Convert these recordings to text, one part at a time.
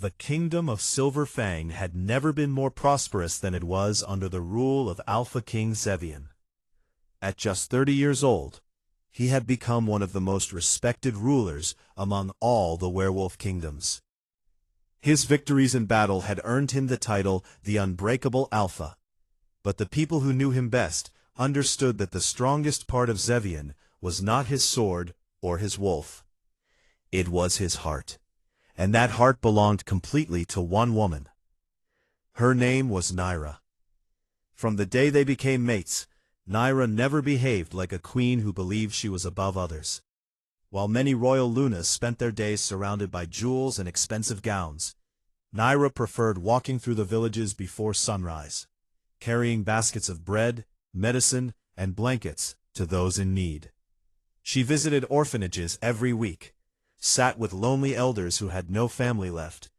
The Kingdom of Silver Fang had never been more prosperous than it was under the rule of Alpha King Zevian. At just 30 years old, he had become one of the most respected rulers among all the werewolf kingdoms. His victories in battle had earned him the title the Unbreakable Alpha, but the people who knew him best understood that the strongest part of Zevian was not his sword or his wolf. It was his heart. And that heart belonged completely to one woman. Her name was Nyra. From the day they became mates, Nyra never behaved like a queen who believed she was above others. While many royal lunas spent their days surrounded by jewels and expensive gowns, Nyra preferred walking through the villages before sunrise, carrying baskets of bread, medicine, and blankets to those in need. She visited orphanages every week, sat with lonely elders who had no family left,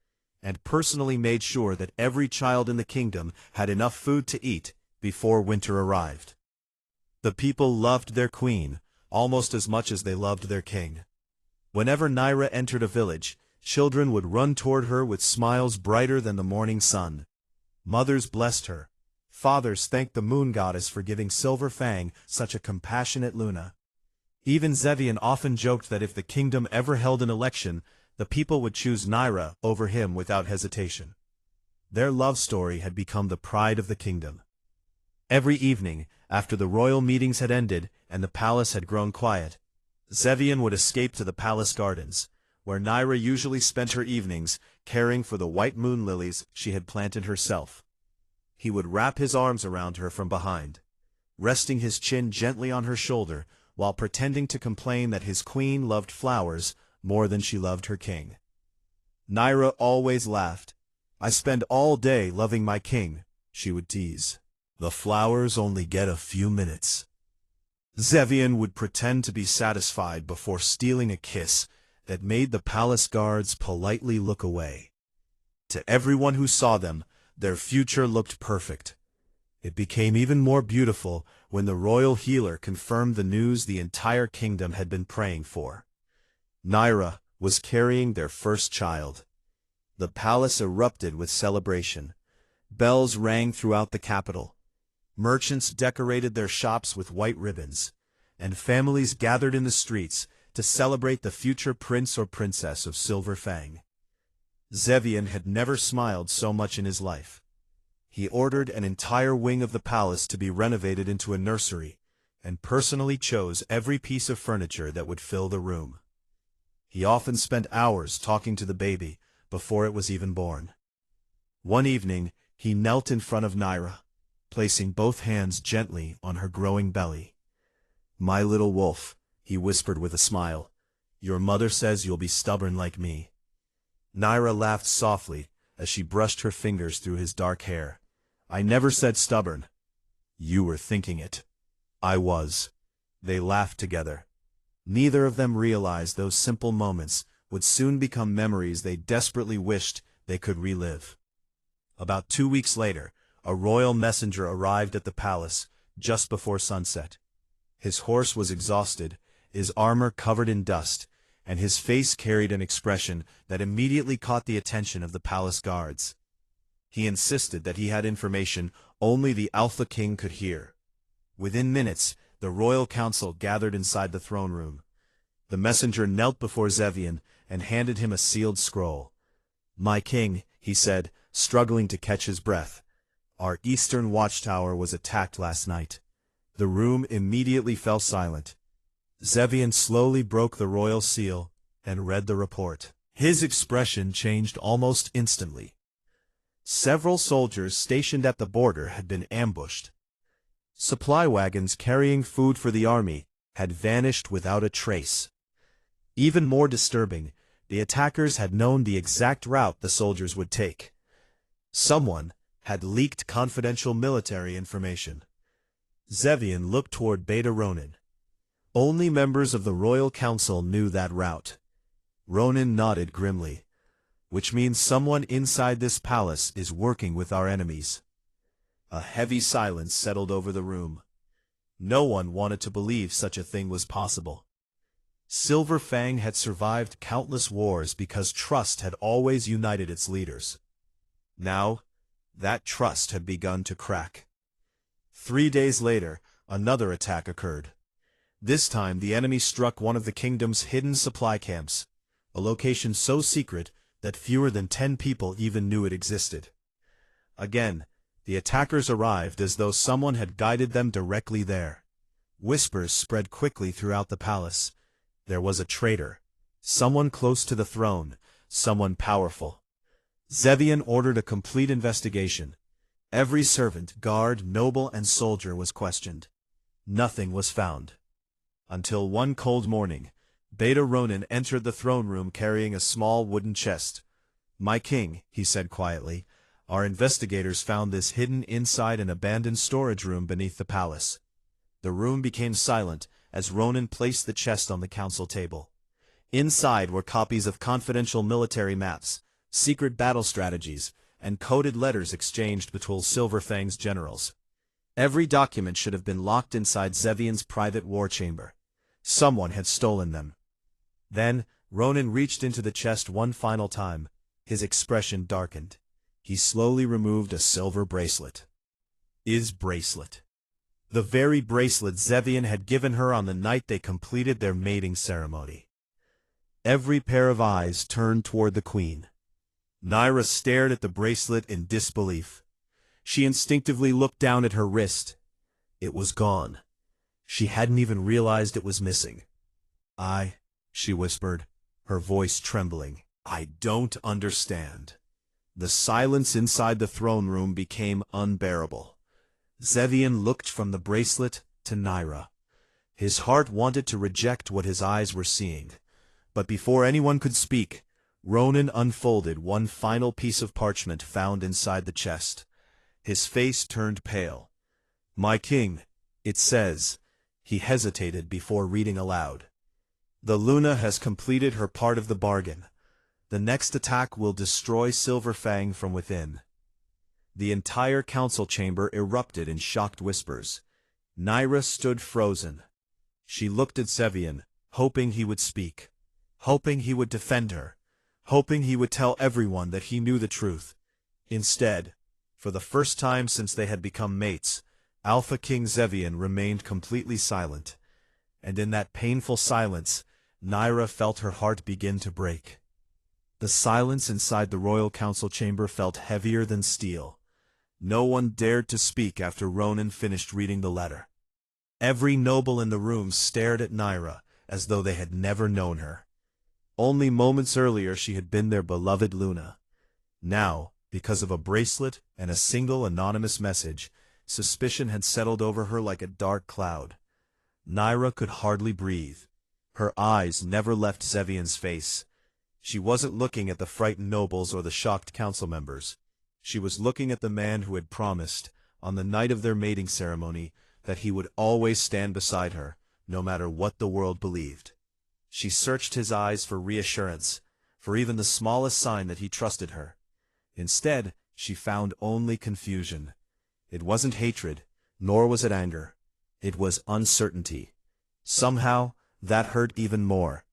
and personally made sure that every child in the kingdom had enough food to eat before winter arrived. The people loved their queen almost as much as they loved their king. Whenever Nyra entered a village, children would run toward her with smiles brighter than the morning sun. Mothers blessed her. Fathers thanked the moon goddess for giving Silver Fang such a compassionate Luna. Even Zevian often joked that if the kingdom ever held an election, the people would choose Nyra over him without hesitation. Their love story had become the pride of the kingdom. Every evening, after the royal meetings had ended and the palace had grown quiet, Zevian would escape to the palace gardens, where Nyra usually spent her evenings caring for the white moon lilies she had planted herself. He would wrap his arms around her from behind, resting his chin gently on her shoulder, while pretending to complain that his queen loved flowers more than she loved her king. Nyra always laughed. "I spend all day loving my king," she would tease. "The flowers only get a few minutes." Zevian would pretend to be satisfied before stealing a kiss that made the palace guards politely look away. To everyone who saw them, their future looked perfect. It became even more beautiful when the royal healer confirmed the news the entire kingdom had been praying for. Nyra was carrying their first child. The palace erupted with celebration. Bells rang throughout the capital. Merchants decorated their shops with white ribbons, and families gathered in the streets to celebrate the future prince or princess of Silver Fang. Zevian had never smiled so much in his life. He ordered an entire wing of the palace to be renovated into a nursery, and personally chose every piece of furniture that would fill the room. He often spent hours talking to the baby before it was even born. One evening, he knelt in front of Nyra, placing both hands gently on her growing belly. "My little wolf," he whispered with a smile, "your mother says you'll be stubborn like me." Nyra laughed softly as she brushed her fingers through his dark hair. "I never said stubborn." "You were thinking it." "I was." They laughed together. Neither of them realized those simple moments would soon become memories they desperately wished they could relive. About 2 weeks later, a royal messenger arrived at the palace just before sunset. His horse was exhausted, his armor covered in dust, and his face carried an expression that immediately caught the attention of the palace guards. He insisted that he had information only the Alpha King could hear. Within minutes, the royal council gathered inside the throne room. The messenger knelt before Zevian and handed him a sealed scroll. "My king," he said, struggling to catch his breath, "our eastern watchtower was attacked last night." The room immediately fell silent. Zevian slowly broke the royal seal and read the report. His expression changed almost instantly. Several soldiers stationed at the border had been ambushed. Supply wagons carrying food for the army had vanished without a trace. Even more disturbing, the attackers had known the exact route the soldiers would take. Someone had leaked confidential military information. Zevian looked toward Beta Ronin. Only members of the royal council knew that route. Ronin nodded grimly. "Which means someone inside this palace is working with our enemies." A heavy silence settled over the room. No one wanted to believe such a thing was possible. Silver Fang had survived countless wars because trust had always united its leaders. Now, that trust had begun to crack. 3 days later, another attack occurred. This time the enemy struck one of the kingdom's hidden supply camps, a location so secret that fewer than 10 people even knew it existed. Again, the attackers arrived as though someone had guided them directly there. Whispers spread quickly throughout the palace. There was a traitor, someone close to the throne, someone powerful. Zevian ordered a complete investigation. Every servant, guard, noble, and soldier was questioned. Nothing was found. Until one cold morning, Beta Ronin entered the throne room carrying a small wooden chest. "My king," he said quietly, "our investigators found this hidden inside an abandoned storage room beneath the palace." The room became silent as Ronin placed the chest on the council table. Inside were copies of confidential military maps, secret battle strategies, and coded letters exchanged between Silver Fang's generals. Every document should have been locked inside Zevian's private war chamber. Someone had stolen them. Then, Ronin reached into the chest one final time. His expression darkened. He slowly removed a silver bracelet. His bracelet. The very bracelet Zevian had given her on the night they completed their mating ceremony. Every pair of eyes turned toward the queen. Nyra stared at the bracelet in disbelief. She instinctively looked down at her wrist. It was gone. She hadn't even realized it was missing. She whispered, her voice trembling. "I don't understand." The silence inside the throne room became unbearable. Zevian looked from the bracelet to Nyra. His heart wanted to reject what his eyes were seeing. But before anyone could speak, Ronin unfolded one final piece of parchment found inside the chest. His face turned pale. "My king," it says. He hesitated before reading aloud. "The Luna has completed her part of the bargain. The next attack will destroy Silver Fang from within." The entire council chamber erupted in shocked whispers. Nyra stood frozen. She looked at Zevian, hoping he would speak, hoping he would defend her, hoping he would tell everyone that he knew the truth. Instead, for the first time since they had become mates, Alpha King Zevian remained completely silent. And in that painful silence, Nyra felt her heart begin to break. The silence inside the royal council chamber felt heavier than steel. No one dared to speak after Ronin finished reading the letter. Every noble in the room stared at Nyra as though they had never known her. Only moments earlier she had been their beloved Luna. Now, because of a bracelet and a single anonymous message, suspicion had settled over her like a dark cloud. Nyra could hardly breathe. Her eyes never left Zevian's face. She wasn't looking at the frightened nobles or the shocked council members. She was looking at the man who had promised, on the night of their mating ceremony, that he would always stand beside her, no matter what the world believed. She searched his eyes for reassurance, for even the smallest sign that he trusted her. Instead, she found only confusion. It wasn't hatred, nor was it anger. It was uncertainty. Somehow, that hurt even more.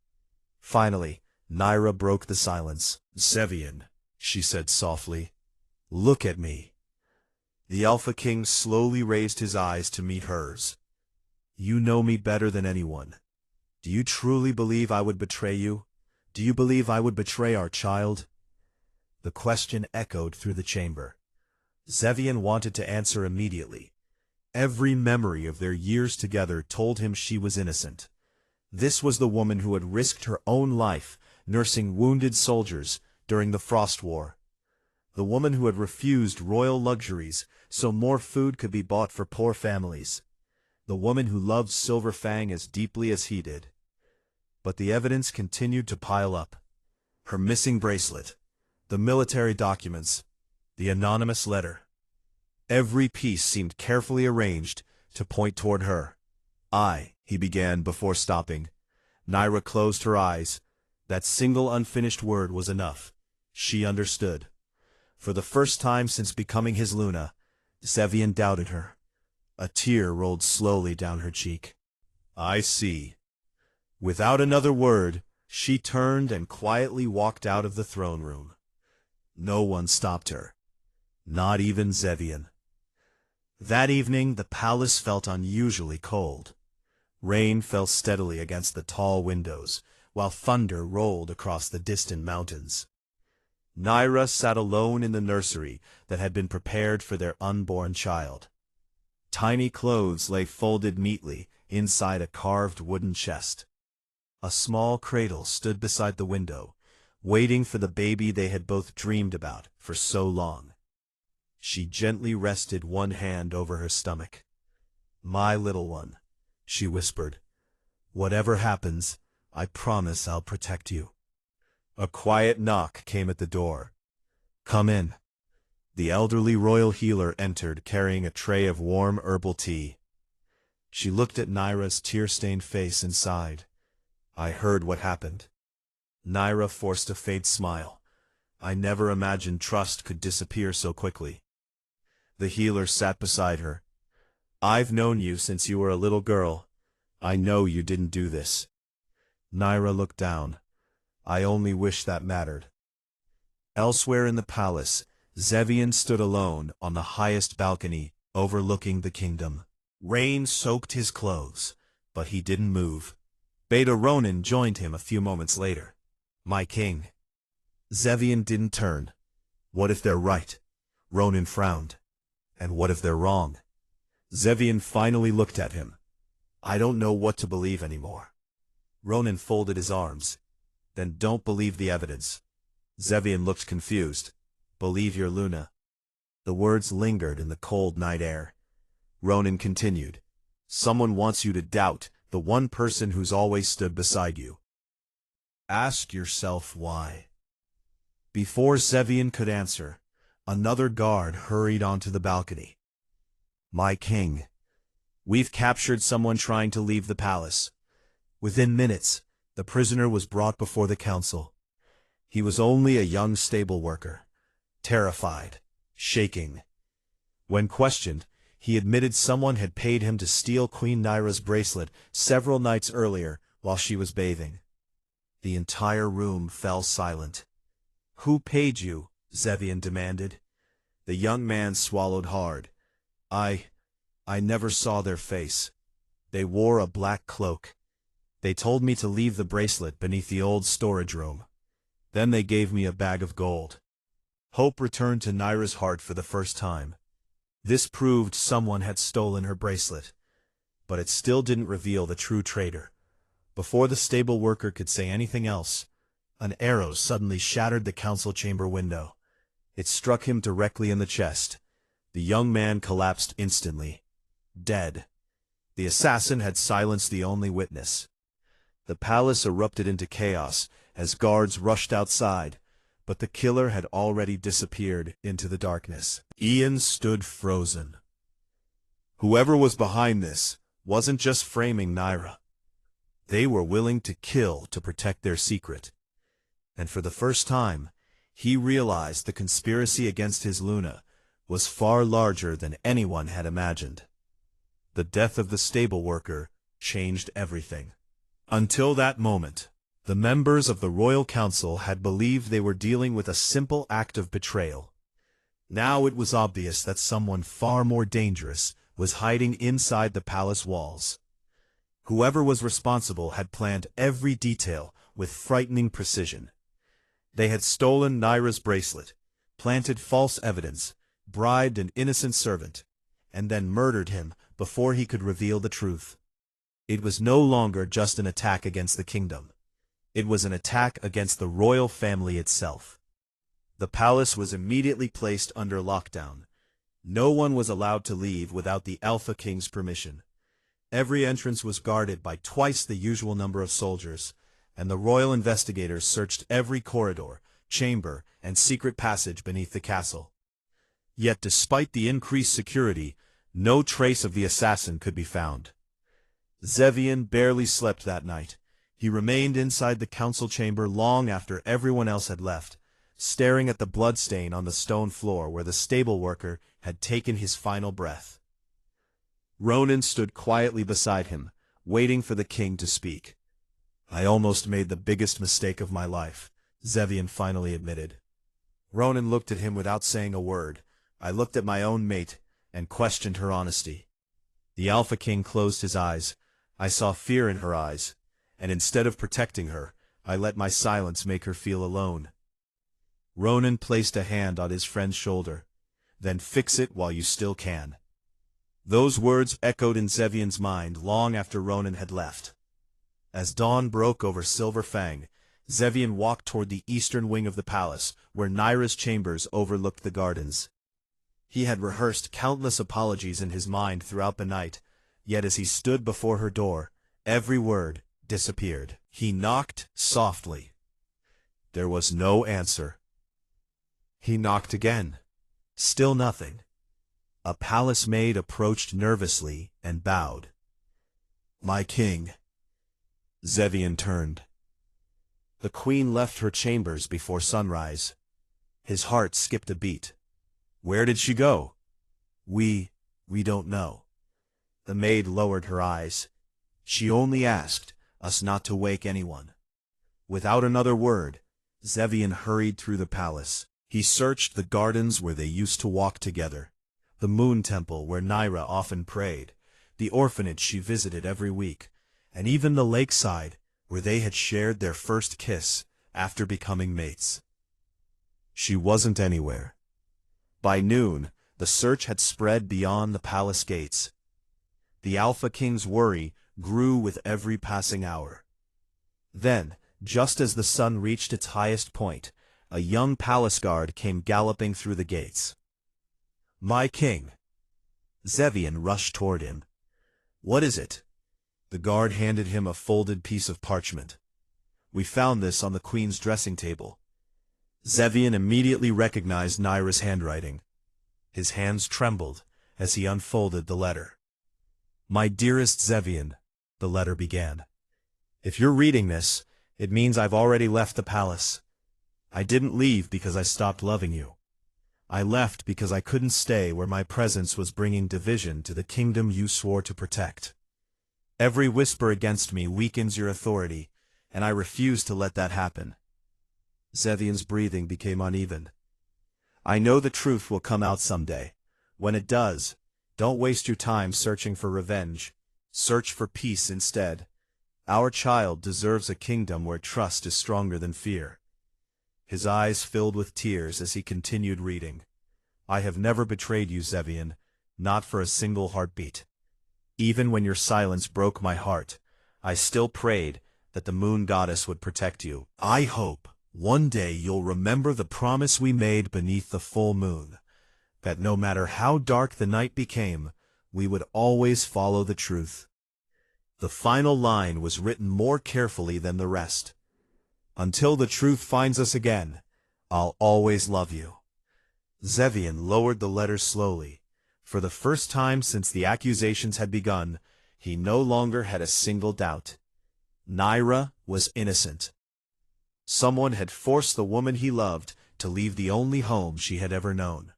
Finally, Nyra broke the silence. "Zevian," she said softly, "look at me." The Alpha King slowly raised his eyes to meet hers. "You know me better than anyone. Do you truly believe I would betray you? Do you believe I would betray our child?" The question echoed through the chamber. Zevian wanted to answer immediately. Every memory of their years together told him she was innocent. This was the woman who had risked her own life nursing wounded soldiers during the Frost War. The woman who had refused royal luxuries so more food could be bought for poor families. The woman who loved Silver Fang as deeply as he did. But the evidence continued to pile up. Her missing bracelet, the military documents, the anonymous letter. Every piece seemed carefully arranged to point toward her. He began before stopping. Nyra closed her eyes. That single unfinished word was enough. She understood. For the first time since becoming his Luna, Zevian doubted her. A tear rolled slowly down her cheek. "I see." Without another word, she turned and quietly walked out of the throne room. No one stopped her, not even Zevian. That evening the palace felt unusually cold. Rain fell steadily against the tall windows, while thunder rolled across the distant mountains. Nyra sat alone in the nursery that had been prepared for their unborn child. Tiny clothes lay folded neatly inside a carved wooden chest. A small cradle stood beside the window, waiting for the baby they had both dreamed about for so long. She gently rested one hand over her stomach. "My little one," she whispered. "Whatever happens, I promise I'll protect you." A quiet knock came at the door. "Come in." The elderly royal healer entered, carrying a tray of warm herbal tea. She looked at Nyra's tear-stained face and sighed. "I heard what happened." Nyra forced a faint smile. "I never imagined trust could disappear so quickly." The healer sat beside her. "I've known you since you were a little girl. I know you didn't do this." Nyra looked down. "I only wish that mattered." Elsewhere in the palace, Zevian stood alone on the highest balcony overlooking the kingdom. Rain soaked his clothes, but he didn't move. Beta Ronin joined him a few moments later. "My king." Zevian didn't turn. "What if they're right?" Ronin frowned. "And what if they're wrong?" Zevian finally looked at him. "I don't know what to believe anymore." Ronin folded his arms. "Then don't believe the evidence." Zevian looked confused. "Believe your Luna." The words lingered in the cold night air. Ronin continued. "Someone wants you to doubt the one person who's always stood beside you. Ask yourself why." Before Zevian could answer, another guard hurried onto the balcony. "My king, we've captured someone trying to leave the palace." Within minutes, the prisoner was brought before the council. He was only a young stable worker, terrified, shaking. When questioned, he admitted someone had paid him to steal Queen Nyra's bracelet several nights earlier while she was bathing. The entire room fell silent. "Who paid you?" Zevian demanded. The young man swallowed hard. I never saw their face. They wore a black cloak. They told me to leave the bracelet beneath the old storage room. Then they gave me a bag of gold." Hope returned to Nyra's heart for the first time. This proved someone had stolen her bracelet. But it still didn't reveal the true traitor. Before the stable worker could say anything else, an arrow suddenly shattered the council chamber window. It struck him directly in the chest. The young man collapsed instantly, dead. The assassin had silenced the only witness. The palace erupted into chaos as guards rushed outside, but the killer had already disappeared into the darkness. Ian stood frozen. Whoever was behind this wasn't just framing Nyra. They were willing to kill to protect their secret. And for the first time, he realized the conspiracy against his Luna was far larger than anyone had imagined. The death of the stable worker changed everything. Until that moment, the members of the Royal Council had believed they were dealing with a simple act of betrayal. Now it was obvious that someone far more dangerous was hiding inside the palace walls. Whoever was responsible had planned every detail with frightening precision. They had stolen Nyra's bracelet, planted false evidence, bribed an innocent servant, and then murdered him before he could reveal the truth. It was no longer just an attack against the kingdom. It was an attack against the royal family itself. The palace was immediately placed under lockdown. No one was allowed to leave without the Alpha King's permission. Every entrance was guarded by twice the usual number of soldiers, and the royal investigators searched every corridor, chamber, and secret passage beneath the castle. Yet despite the increased security, no trace of the assassin could be found. Zevian barely slept that night. He remained inside the council chamber long after everyone else had left, staring at the bloodstain on the stone floor where the stable worker had taken his final breath. Ronin stood quietly beside him, waiting for the king to speak. I almost made the biggest mistake of my life, Zevian finally admitted. Ronan looked at him without saying a word. I looked at my own mate and questioned her honesty. The Alpha King closed his eyes. I saw fear in her eyes, and instead of protecting her, I let my silence make her feel alone. Ronan placed a hand on his friend's shoulder. Then fix it while you still can. Those words echoed in Zevian's mind long after Ronan had left. As dawn broke over Silver Fang, Zevian walked toward the eastern wing of the palace, where Nyra's chambers overlooked the gardens. He had rehearsed countless apologies in his mind throughout the night, yet as he stood before her door, every word disappeared. He knocked softly. There was no answer. He knocked again. Still nothing. A palace maid approached nervously and bowed. "My king." Zevian turned. The queen left her chambers before sunrise. His heart skipped a beat. Where did she go? We don't know. The maid lowered her eyes. She only asked us not to wake anyone. Without another word, Zevian hurried through the palace. He searched the gardens where they used to walk together, the moon temple where Nyra often prayed, the orphanage she visited every week, and even the lakeside where they had shared their first kiss after becoming mates. She wasn't anywhere. By noon, the search had spread beyond the palace gates. The Alpha King's worry grew with every passing hour. Then, just as the sun reached its highest point, a young palace guard came galloping through the gates. "My king." Zevian rushed toward him. "What is it?" The guard handed him a folded piece of parchment. "We found this on the queen's dressing table." Zevian immediately recognized Nyra's handwriting. His hands trembled as he unfolded the letter. "My dearest Zevian," the letter began. "If you're reading this, it means I've already left the palace. I didn't leave because I stopped loving you. I left because I couldn't stay where my presence was bringing division to the kingdom you swore to protect. Every whisper against me weakens your authority, and I refuse to let that happen." Zevian's breathing became uneven. "I know the truth will come out someday. When it does, don't waste your time searching for revenge. Search for peace instead. Our child deserves a kingdom where trust is stronger than fear." His eyes filled with tears as he continued reading. "I have never betrayed you, Zevian, not for a single heartbeat. Even when your silence broke my heart, I still prayed that the moon goddess would protect you. I hope one day you'll remember the promise we made beneath the full moon, that no matter how dark the night became, we would always follow the truth." The final line was written more carefully than the rest. "Until the truth finds us again, I'll always love you." Zevian lowered the letter slowly. For the first time since the accusations had begun, he no longer had a single doubt. Nyra was innocent. Someone had forced the woman he loved to leave the only home she had ever known.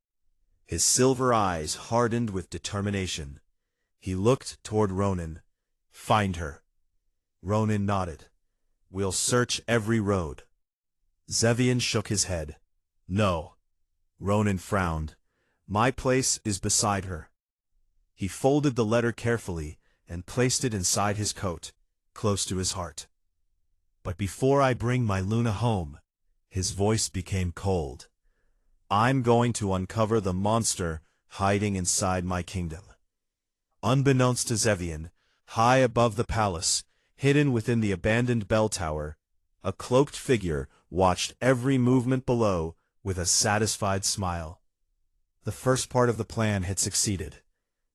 His silver eyes hardened with determination. He looked toward Ronan. "Find her." Ronan nodded. "We'll search every road." Zevian shook his head. "No." Ronan frowned. "My place is beside her." He folded the letter carefully and placed it inside his coat, close to his heart. "But before I bring my Luna home," his voice became cold, "I'm going to uncover the monster hiding inside my kingdom." Unbeknownst to Zevian, high above the palace, hidden within the abandoned bell tower, a cloaked figure watched every movement below with a satisfied smile. The first part of the plan had succeeded.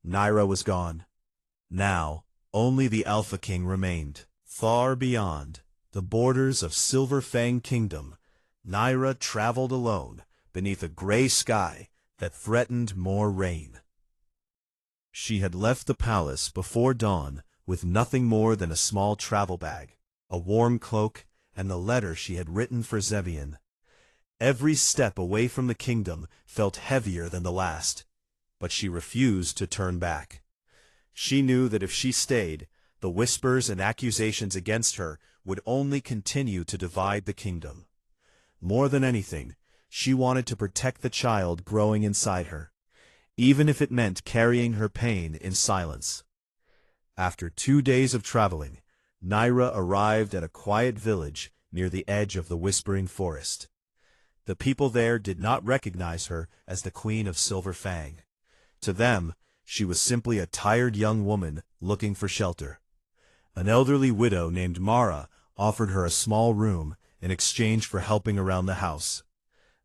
Nyra was gone. Now, only the Alpha King remained. Far beyond the borders of Silver Fang Kingdom, Nyra traveled alone beneath a gray sky that threatened more rain. She had left the palace before dawn with nothing more than a small travel bag, a warm cloak, and the letter she had written for Zevian. Every step away from the kingdom felt heavier than the last, but she refused to turn back. She knew that if she stayed, the whispers and accusations against her would only continue to divide the kingdom. More than anything, she wanted to protect the child growing inside her, even if it meant carrying her pain in silence. After 2 days of traveling, Nyra arrived at a quiet village near the edge of the Whispering Forest. The people there did not recognize her as the Queen of Silver Fang. To them, she was simply a tired young woman looking for shelter. An elderly widow named Mara offered her a small room in exchange for helping around the house.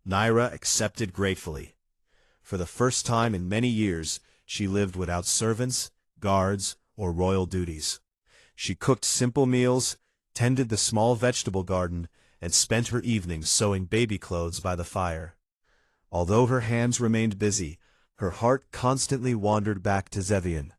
Nyra accepted gratefully. For the first time in many years, she lived without servants, guards, or royal duties. She cooked simple meals, tended the small vegetable garden, and spent her evenings sewing baby clothes by the fire. Although her hands remained busy, her heart constantly wandered back to Zevian.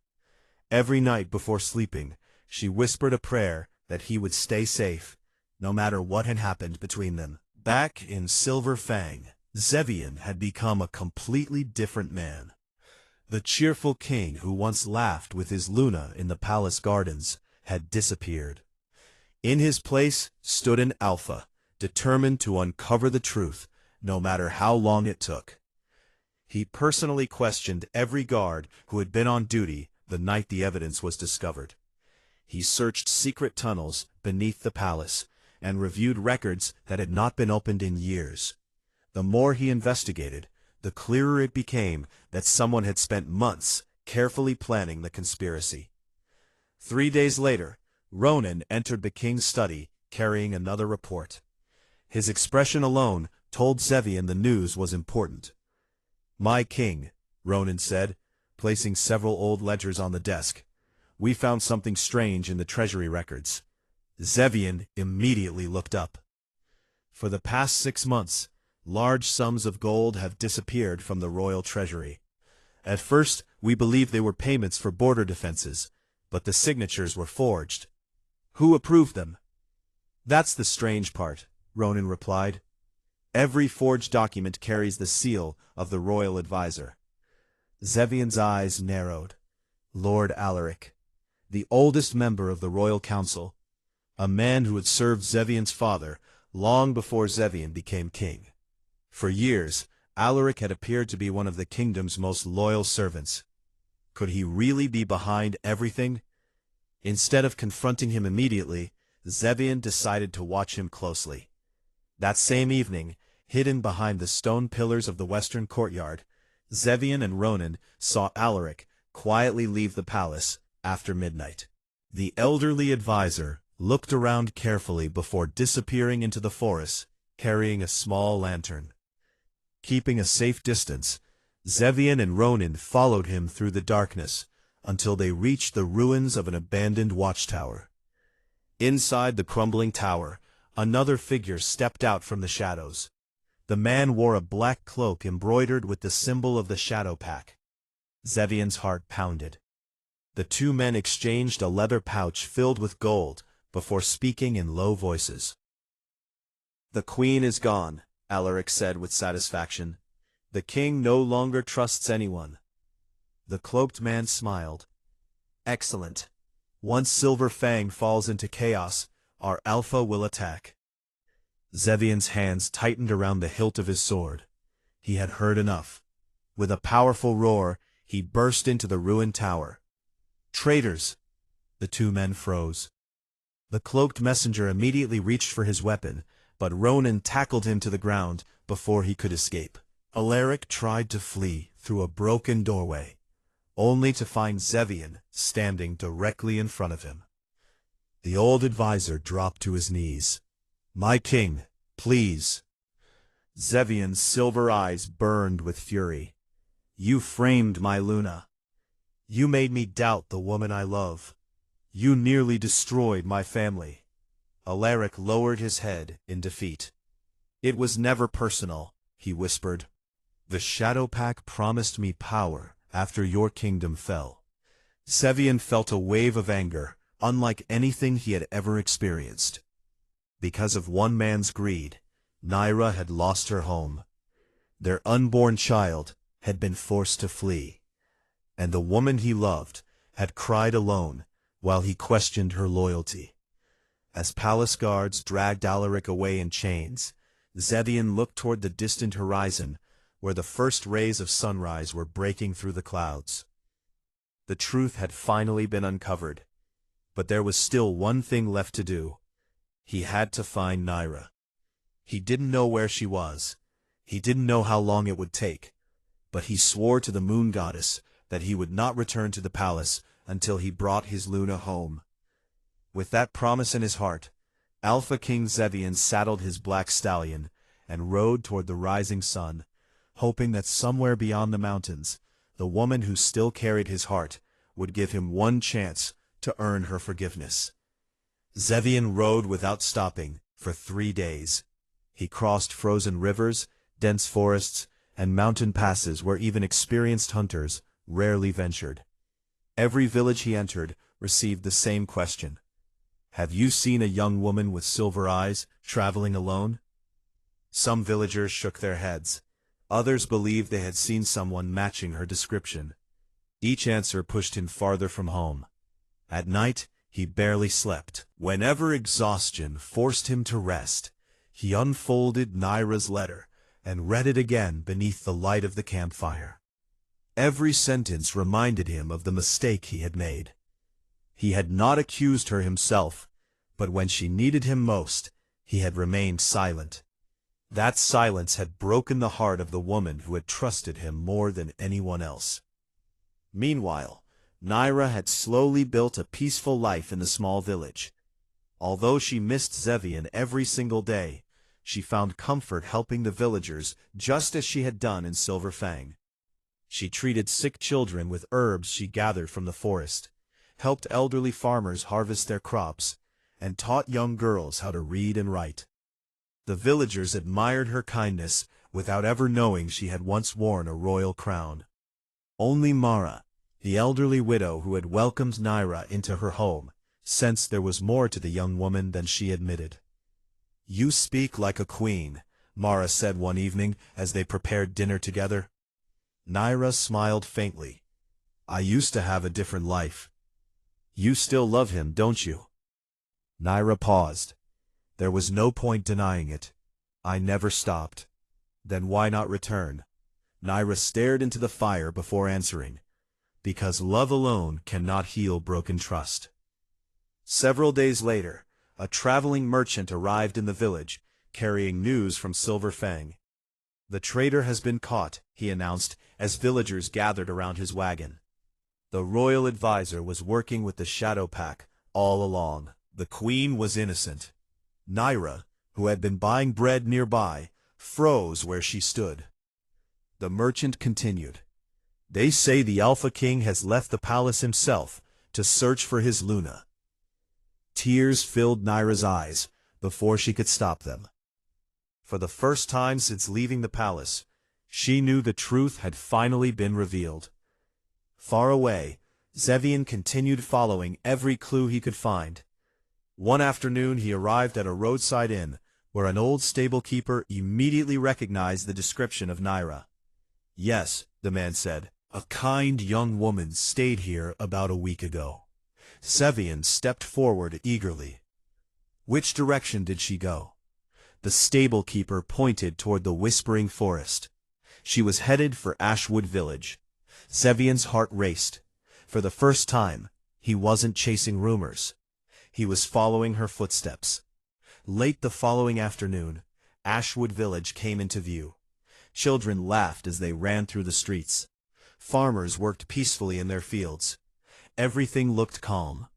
Every night before sleeping, she whispered a prayer that he would stay safe, no matter what had happened between them. Back in Silver Fang, Zevian had become a completely different man. The cheerful king who once laughed with his Luna in the palace gardens had disappeared. In his place stood an Alpha, determined to uncover the truth, no matter how long it took. He personally questioned every guard who had been on duty the night the evidence was discovered. He searched secret tunnels beneath the palace and reviewed records that had not been opened in years. The more he investigated, the clearer it became that someone had spent months carefully planning the conspiracy. 3 days later, Ronan entered the king's study carrying another report. His expression alone told Zevian the news was important. "My king," Ronan said, placing several old ledgers on the desk. "We found something strange in the treasury records." Zevian immediately looked up. For the past 6 months, large sums of gold have disappeared from the royal treasury. At first, we believed they were payments for border defenses, but the signatures were forged. "Who approved them?" "That's the strange part," Ronan replied. "Every forged document carries the seal of the royal advisor." Zevian's eyes narrowed. Lord Alaric, the oldest member of the royal council, a man who had served Zevian's father long before Zevian became king. For years, Alaric had appeared to be one of the kingdom's most loyal servants. Could he really be behind everything? Instead of confronting him immediately, Zevian decided to watch him closely. That same evening, hidden behind the stone pillars of the western courtyard, Zevian and Ronan saw Alaric quietly leave the palace after midnight. The elderly advisor looked around carefully before disappearing into the forest, carrying a small lantern. Keeping a safe distance, Zevian and Ronan followed him through the darkness until they reached the ruins of an abandoned watchtower. Inside the crumbling tower, another figure stepped out from the shadows. The man wore a black cloak embroidered with the symbol of the Shadow Pack. Zevian's heart pounded. The two men exchanged a leather pouch filled with gold before speaking in low voices. "The queen is gone," Alaric said with satisfaction. "The king no longer trusts anyone." The cloaked man smiled. "Excellent. Once Silver Fang falls into chaos, our Alpha will attack." Zevian's hands tightened around the hilt of his sword. He had heard enough. With a powerful roar, he burst into the ruined tower. "Traitors!" The two men froze. The cloaked messenger immediately reached for his weapon, but Ronan tackled him to the ground before he could escape. Alaric tried to flee through a broken doorway, only to find Zevian standing directly in front of him. The old advisor dropped to his knees. "My king, please." Zevian's silver eyes burned with fury. "You framed my Luna. You made me doubt the woman I love. You nearly destroyed my family." Alaric lowered his head in defeat. "It was never personal," he whispered. "The Shadow Pack promised me power after your kingdom fell." Zevian felt a wave of anger, unlike anything he had ever experienced. Because of one man's greed, Nyra had lost her home. Their unborn child had been forced to flee, and the woman he loved had cried alone while he questioned her loyalty. As palace guards dragged Alaric away in chains, Zevian looked toward the distant horizon, where the first rays of sunrise were breaking through the clouds. The truth had finally been uncovered, but there was still one thing left to do. He had to find Nyra. He didn't know where she was. He didn't know how long it would take, but he swore to the moon goddess that he would not return to the palace until he brought his Luna home. With that promise in his heart, Alpha King Zevian saddled his black stallion and rode toward the rising sun, hoping that somewhere beyond the mountains, the woman who still carried his heart would give him one chance to earn her forgiveness. Zevian rode without stopping for 3 days. He crossed frozen rivers, dense forests, and mountain passes where even experienced hunters rarely ventured. Every village he entered received the same question: "Have you seen a young woman with silver eyes traveling alone?" Some villagers shook their heads. Others believed they had seen someone matching her description. Each answer pushed him farther from home. At night, he barely slept. Whenever exhaustion forced him to rest, he unfolded Nyra's letter and read it again beneath the light of the campfire. Every sentence reminded him of the mistake he had made. He had not accused her himself, but when she needed him most, he had remained silent. That silence had broken the heart of the woman who had trusted him more than anyone else. Meanwhile, Nyra had slowly built a peaceful life in the small village. Although she missed Zevian every single day, she found comfort helping the villagers just as she had done in Silver Fang. She treated sick children with herbs she gathered from the forest, helped elderly farmers harvest their crops, and taught young girls how to read and write. The villagers admired her kindness without ever knowing she had once worn a royal crown. Only Mara, the elderly widow who had welcomed Nyra into her home, sensed there was more to the young woman than she admitted. "You speak like a queen," Mara said one evening as they prepared dinner together. Nyra smiled faintly. "I used to have a different life." "You still love him, don't you?" Nyra paused. There was no point denying it. "I never stopped." "Then why not return?" Nyra stared into the fire before answering. "Because love alone cannot heal broken trust." Several days later, a traveling merchant arrived in the village, carrying news from Silver Fang. "The traitor has been caught," he announced as villagers gathered around his wagon. The royal advisor was working with the Shadow Pack all along. The queen was innocent. Nyra, who had been buying bread nearby, froze where she stood. The merchant continued. "They say the Alpha King has left the palace himself to search for his Luna." Tears filled Nyra's eyes before she could stop them. For the first time since leaving the palace, she knew the truth had finally been revealed. Far away, Zevian continued following every clue he could find. One afternoon he arrived at a roadside inn, where an old stable-keeper immediately recognized the description of Nyra. "Yes," the man said, "a kind young woman stayed here about a week ago." Zevian stepped forward eagerly. "Which direction did she go?" The stable-keeper pointed toward the whispering forest. She was headed for Ashwood Village. Zevian's heart raced. For the first time, he wasn't chasing rumors. He was following her footsteps. Late the following afternoon, Ashwood Village came into view. Children laughed as they ran through the streets. Farmers worked peacefully in their fields. Everything looked calm.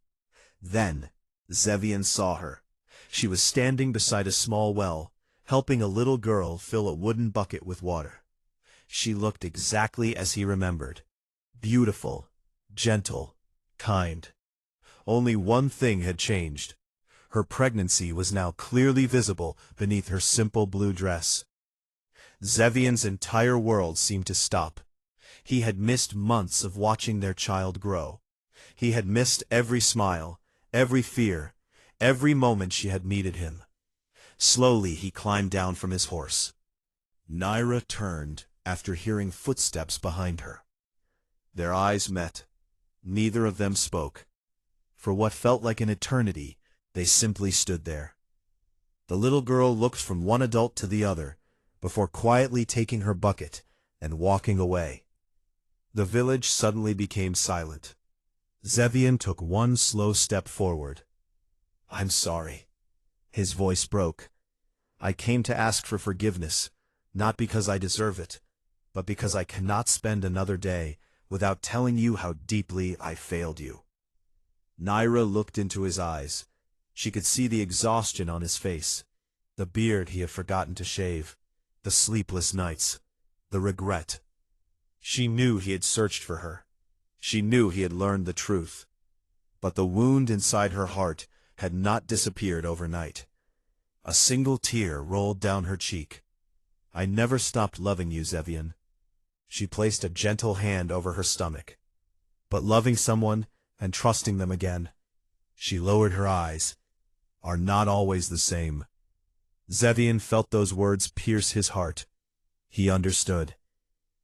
Then, Zevian saw her. She was standing beside a small well, helping a little girl fill a wooden bucket with water. She looked exactly as he remembered. Beautiful, gentle, kind. Only one thing had changed. Her pregnancy was now clearly visible beneath her simple blue dress. Zevian's entire world seemed to stop. He had missed months of watching their child grow. He had missed every smile, every fear, every moment she had needed him. Slowly he climbed down from his horse. Nyra turned after hearing footsteps behind her. Their eyes met. Neither of them spoke. For what felt like an eternity, They simply stood there. The little girl looked from one adult to the other, before quietly taking her bucket and walking away. The village suddenly became silent. Zevian took one slow step forward. "I'm sorry." His voice broke. "I came to ask for forgiveness, not because I deserve it, but because I cannot spend another day without telling you how deeply I failed you." Nyra looked into his eyes. She could see the exhaustion on his face, the beard he had forgotten to shave, the sleepless nights, the regret. She knew he had searched for her. She knew he had learned the truth. But the wound inside her heart had not disappeared overnight. A single tear rolled down her cheek. "I never stopped loving you, Zevian." She placed a gentle hand over her stomach. "But loving someone and trusting them again," she lowered her eyes, "are not always the same." Zevian felt those words pierce his heart. He understood.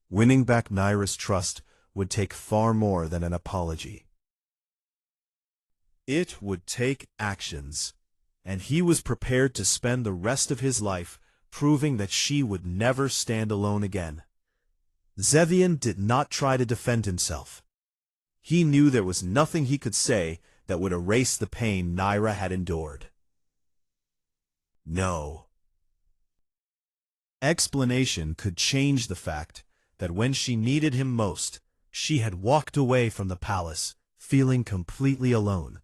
Winning back Nyra's trust would take far more than an apology. It would take actions, and he was prepared to spend the rest of his life proving that she would never stand alone again. Zevian did not try to defend himself. He knew there was nothing he could say that would erase the pain Nyra had endured. No explanation could change the fact that when she needed him most, she had walked away from the palace, feeling completely alone.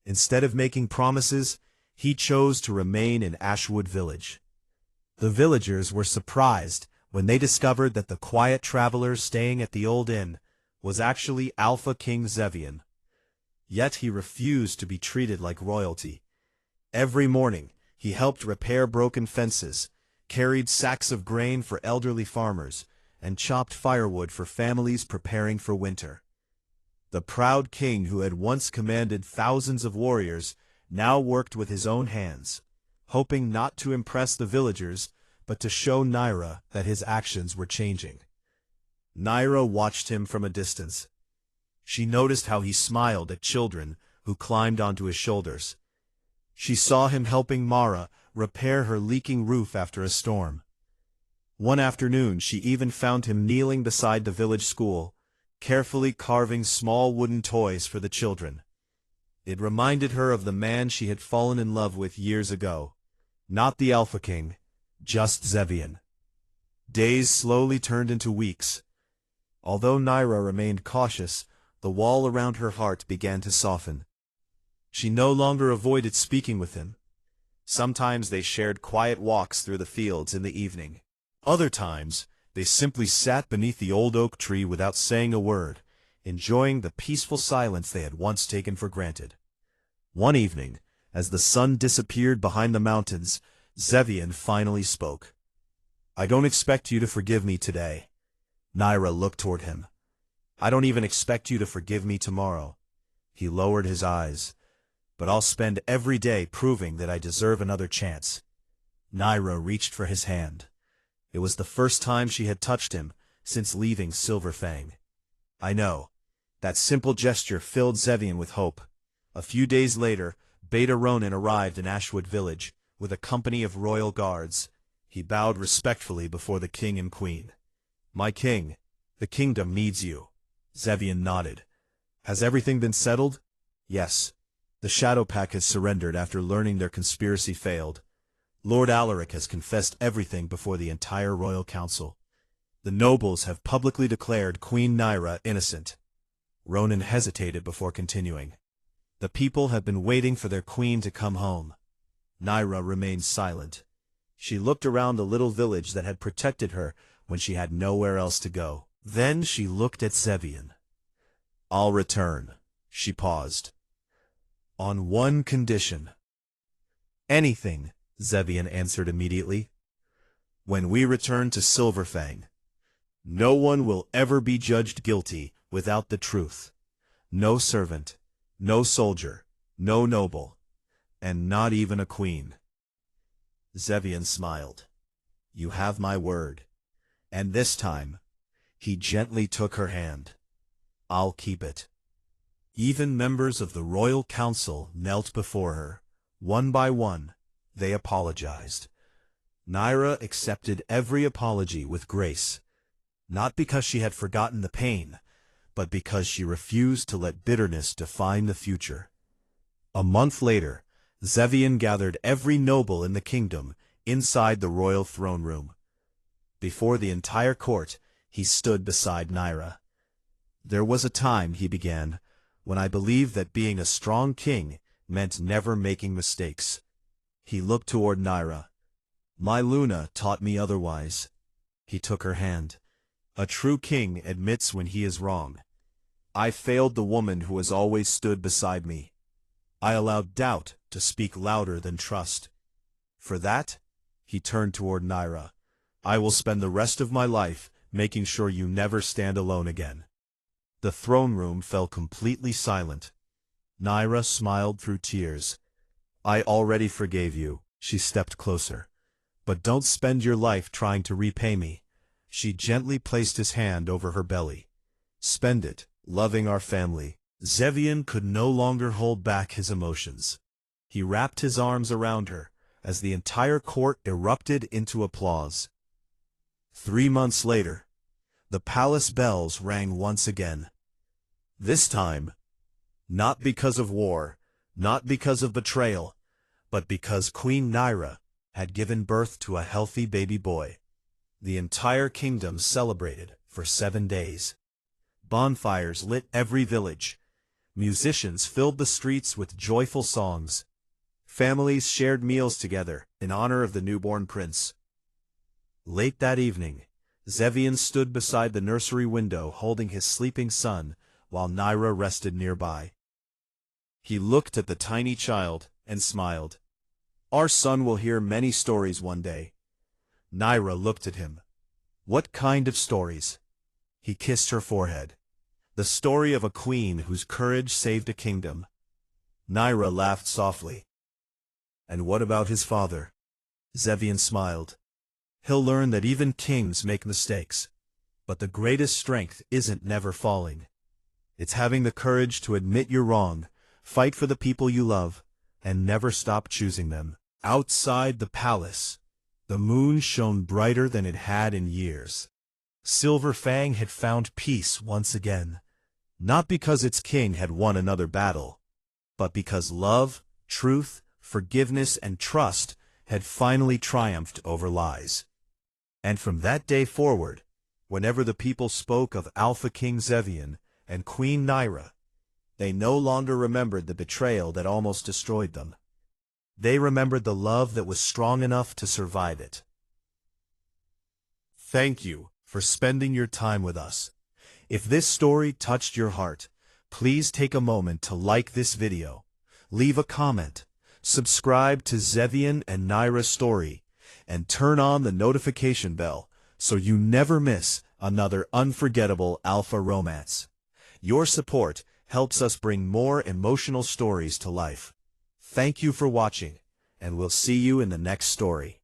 Instead of making promises, he chose to remain in Ashwood Village. The villagers were surprised when they discovered that the quiet traveler staying at the old inn was actually Alpha King Zevian. Yet he refused to be treated like royalty. Every morning, he helped repair broken fences, carried sacks of grain for elderly farmers, and chopped firewood for families preparing for winter. The proud king who had once commanded thousands of warriors now worked with his own hands, hoping not to impress the villagers, but to show Nyra that his actions were changing. Nyra watched him from a distance. She noticed how he smiled at children who climbed onto his shoulders. She saw him helping Mara repair her leaking roof after a storm. One afternoon she even found him kneeling beside the village school, carefully carving small wooden toys for the children. It reminded her of the man she had fallen in love with years ago. Not the Alpha King, just Zevian. Days slowly turned into weeks. Although Nyra remained cautious, the wall around her heart began to soften. She no longer avoided speaking with him. Sometimes they shared quiet walks through the fields in the evening. Other times, they simply sat beneath the old oak tree without saying a word, enjoying the peaceful silence they had once taken for granted. One evening, as the sun disappeared behind the mountains, Zevian finally spoke. "I don't expect you to forgive me today." Nyra looked toward him. "I don't even expect you to forgive me tomorrow." He lowered his eyes. "But I'll spend every day proving that I deserve another chance." Nyra reached for his hand. It was the first time she had touched him since leaving Silver Fang. "I know." That simple gesture filled Zevian with hope. A few days later, Beta Ronin arrived in Ashwood Village with a company of royal guards. He bowed respectfully before the king and queen. "My king, the kingdom needs you." Zevian nodded. "Has everything been settled?" "Yes. The Shadow Pack has surrendered after learning their conspiracy failed. Lord Alaric has confessed everything before the entire royal council. The nobles have publicly declared Queen Nyra innocent." Ronin hesitated before continuing. "The people have been waiting for their queen to come home." Nyra remained silent. She looked around the little village that had protected her when she had nowhere else to go. Then she looked at Zevian. "I'll return." She paused. "On one condition." "Anything," Zevian answered immediately. "When we return to Silver Fang, no one will ever be judged guilty without the truth. No servant, no soldier, no noble, and not even a queen." Zevian smiled. "You have my word." And this time, he gently took her hand. "I'll keep it." Even members of the royal council knelt before her, One by one, they apologized. Nyra accepted every apology with grace, not because she had forgotten the pain, but because she refused to let bitterness define the future. A month later, Zevian gathered every noble in the kingdom inside the royal throne room. Before the entire court, he stood beside Nyra. "There was a time," he began, "when I believed that being a strong king meant never making mistakes." He looked toward Nyra. "My Luna taught me otherwise." He took her hand. "A true king admits when he is wrong. I failed the woman who has always stood beside me. I allowed doubt to speak louder than trust. For that," he turned toward Nyra, "I will spend the rest of my life making sure you never stand alone again." The throne room fell completely silent. Nyra smiled through tears. "I already forgave you." She stepped closer. "But don't spend your life trying to repay me." She gently placed his hand over her belly. "Spend it, loving our family." Zevian could no longer hold back his emotions. He wrapped his arms around her, as the entire court erupted into applause. 3 months later, the palace bells rang once again. This time, not because of war, not because of betrayal, but because Queen Nyra had given birth to a healthy baby boy. The entire kingdom celebrated for 7 days. Bonfires lit every village. Musicians filled the streets with joyful songs. Families shared meals together in honor of the newborn prince. Late that evening, Zevian stood beside the nursery window holding his sleeping son while Nyra rested nearby. He looked at the tiny child and smiled. "Our son will hear many stories one day." Nyra looked at him. "What kind of stories?" He kissed her forehead. "The story of a queen whose courage saved a kingdom." Nyra laughed softly. "And what about his father?" Zevian smiled. "He'll learn that even kings make mistakes. But the greatest strength isn't never falling. It's having the courage to admit you're wrong, fight for the people you love, and never stop choosing them." Outside the palace, the moon shone brighter than it had in years. Silver Fang had found peace once again, not because its king had won another battle, but because love, truth, forgiveness, and trust had finally triumphed over lies. And from that day forward, whenever the people spoke of Alpha King Zevian and Queen Nyra, they no longer remembered the betrayal that almost destroyed them. They remembered the love that was strong enough to survive it. Thank you for spending your time with us. If this story touched your heart, please take a moment to like this video, leave a comment, subscribe to Zevian and Nyra's story, and turn on the notification bell so you never miss another unforgettable Alpha romance. Your support helps us bring more emotional stories to life. Thank you for watching, and we'll see you in the next story.